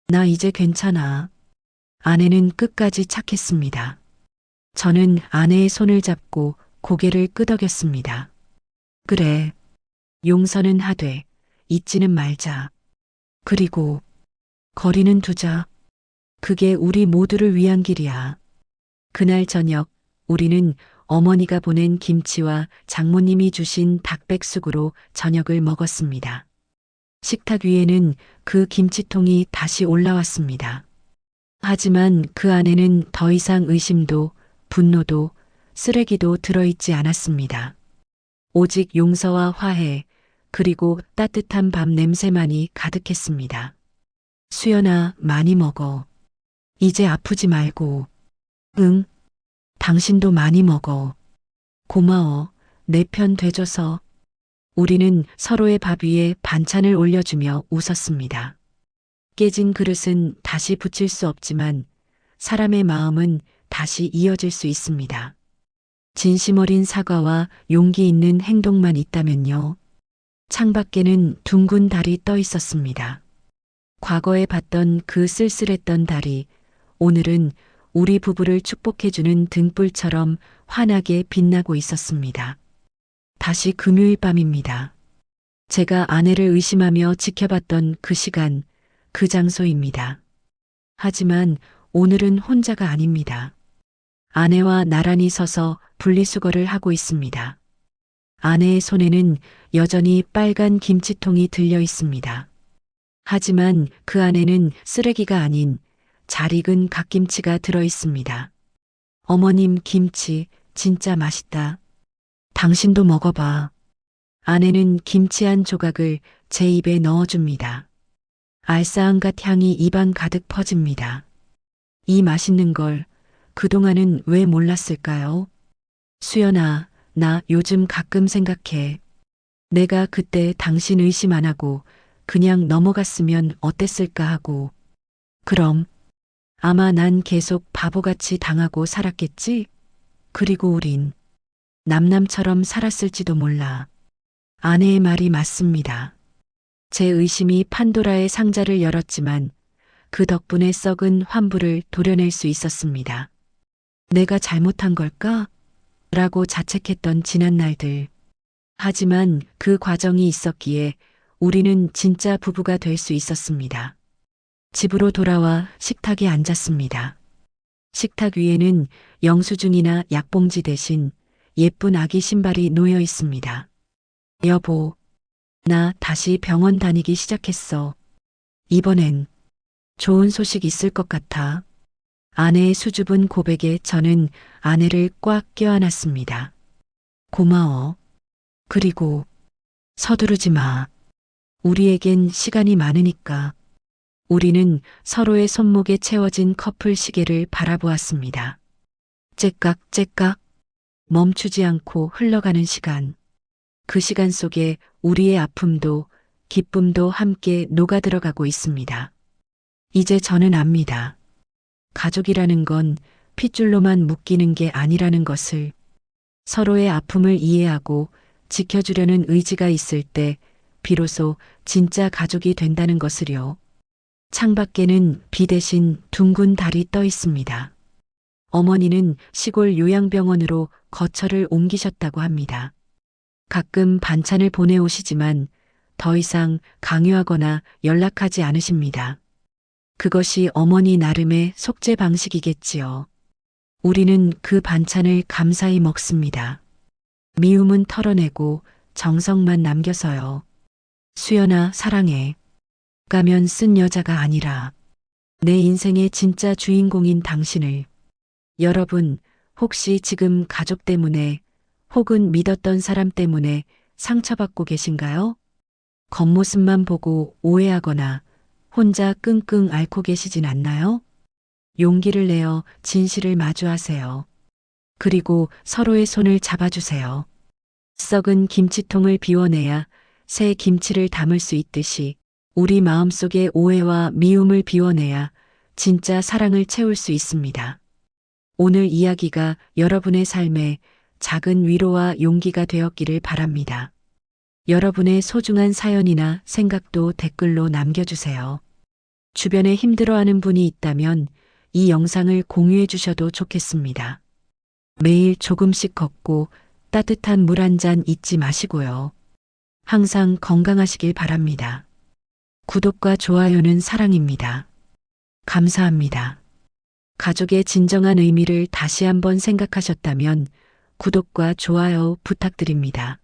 나 이제 괜찮아. 아내는 끝까지 착했습니다. 저는 아내의 손을 잡고 고개를 끄덕였습니다. 그래. 용서는 하되 잊지는 말자. 그리고 거리는 두자. 그게 우리 모두를 위한 길이야. 그날 저녁 우리는 어머니가 보낸 김치와 장모님이 주신 닭백숙으로 저녁을 먹었습니다. 식탁 위에는 그 김치통이 다시 올라왔습니다. 하지만 그 안에는 더 이상 의심도 분노도 쓰레기도 들어있지 않았습니다. 오직 용서와 화해, 그리고 따뜻한 밥 냄새만이 가득했습니다. 수연아, 많이 먹어. 이제 아프지 말고. 응. 당신도 많이 먹어. 고마워. 내 편 돼줘서. 우리는 서로의 밥 위에 반찬을 올려주며 웃었습니다. 깨진 그릇은 다시 붙일 수 없지만 사람의 마음은 다시 이어질 수 있습니다. 진심 어린 사과와 용기 있는 행동만 있다면요. 창밖에는 둥근 달이 떠 있었습니다. 과거에 봤던 그 쓸쓸했던 달이 오늘은 우리 부부를 축복해주는 등불처럼 환하게 빛나고 있었습니다. 다시 금요일 밤입니다. 제가 아내를 의심하며 지켜봤던 그 시간, 그 장소입니다. 하지만 오늘은 혼자가 아닙니다. 아내와 나란히 서서 분리수거를 하고 있습니다. 아내의 손에는 여전히 빨간 김치통이 들려 있습니다. 하지만 그 안에는 쓰레기가 아닌 잘 익은 갓김치가 들어 있습니다. 어머님 김치 진짜 맛있다. 당신도 먹어봐. 아내는 김치 한 조각을 제 입에 넣어줍니다. 알싸한 갓 향이 입안 가득 퍼집니다. 이 맛있는 걸 그동안은 왜 몰랐을까요? 수연아, 나 요즘 가끔 생각해. 내가 그때 당신 의심 안 하고 그냥 넘어갔으면 어땠을까 하고. 그럼 아마 난 계속 바보같이 당하고 살았겠지? 그리고 우린 남남처럼 살았을지도 몰라. 아내의 말이 맞습니다. 제 의심이 판도라의 상자를 열었지만 그 덕분에 썩은 환부를 도려낼 수 있었습니다. 내가 잘못한 걸까? 라고 자책했던 지난 날들. 하지만 그 과정이 있었기에 우리는 진짜 부부가 될 수 있었습니다. 집으로 돌아와 식탁에 앉았습니다. 식탁 위에는 영수증이나 약봉지 대신 예쁜 아기 신발이 놓여 있습니다. 여보, 나 다시 병원 다니기 시작했어. 이번엔 좋은 소식 있을 것 같아. 아내의 수줍은 고백에 저는 아내를 꽉 껴안았습니다. 고마워. 그리고 서두르지 마. 우리에겐 시간이 많으니까. 우리는 서로의 손목에 채워진 커플 시계를 바라보았습니다. 째깍째깍 멈추지 않고 흘러가는 시간. 그 시간 속에 우리의 아픔도 기쁨도 함께 녹아들어가고 있습니다. 이제 저는 압니다. 가족이라는 건 핏줄로만 묶이는 게 아니라는 것을. 서로의 아픔을 이해하고 지켜주려는 의지가 있을 때 비로소 진짜 가족이 된다는 것을요. 창밖에는 비 대신 둥근 달이 떠 있습니다. 어머니는 시골 요양병원으로 거처를 옮기셨다고 합니다. 가끔 반찬을 보내오시지만 더 이상 강요하거나 연락하지 않으십니다. 그것이 어머니 나름의 속죄 방식이겠지요. 우리는 그 반찬을 감사히 먹습니다. 미움은 털어내고 정성만 남겨서요. 수연아, 사랑해. 가면 쓴 여자가 아니라 내 인생의 진짜 주인공인 당신을. 여러분, 혹시 지금 가족 때문에 혹은 믿었던 사람 때문에 상처받고 계신가요? 겉모습만 보고 오해하거나 혼자 끙끙 앓고 계시진 않나요? 용기를 내어 진실을 마주하세요. 그리고 서로의 손을 잡아주세요. 썩은 김치통을 비워내야 새 김치를 담을 수 있듯이 우리 마음속의 오해와 미움을 비워내야 진짜 사랑을 채울 수 있습니다. 오늘 이야기가 여러분의 삶에 작은 위로와 용기가 되었기를 바랍니다. 여러분의 소중한 사연이나 생각도 댓글로 남겨주세요. 주변에 힘들어하는 분이 있다면 이 영상을 공유해 주셔도 좋겠습니다. 매일 조금씩 걷고 따뜻한 물 한 잔 잊지 마시고요. 항상 건강하시길 바랍니다. 구독과 좋아요는 사랑입니다. 감사합니다. 가족의 진정한 의미를 다시 한번 생각하셨다면 구독과 좋아요 부탁드립니다.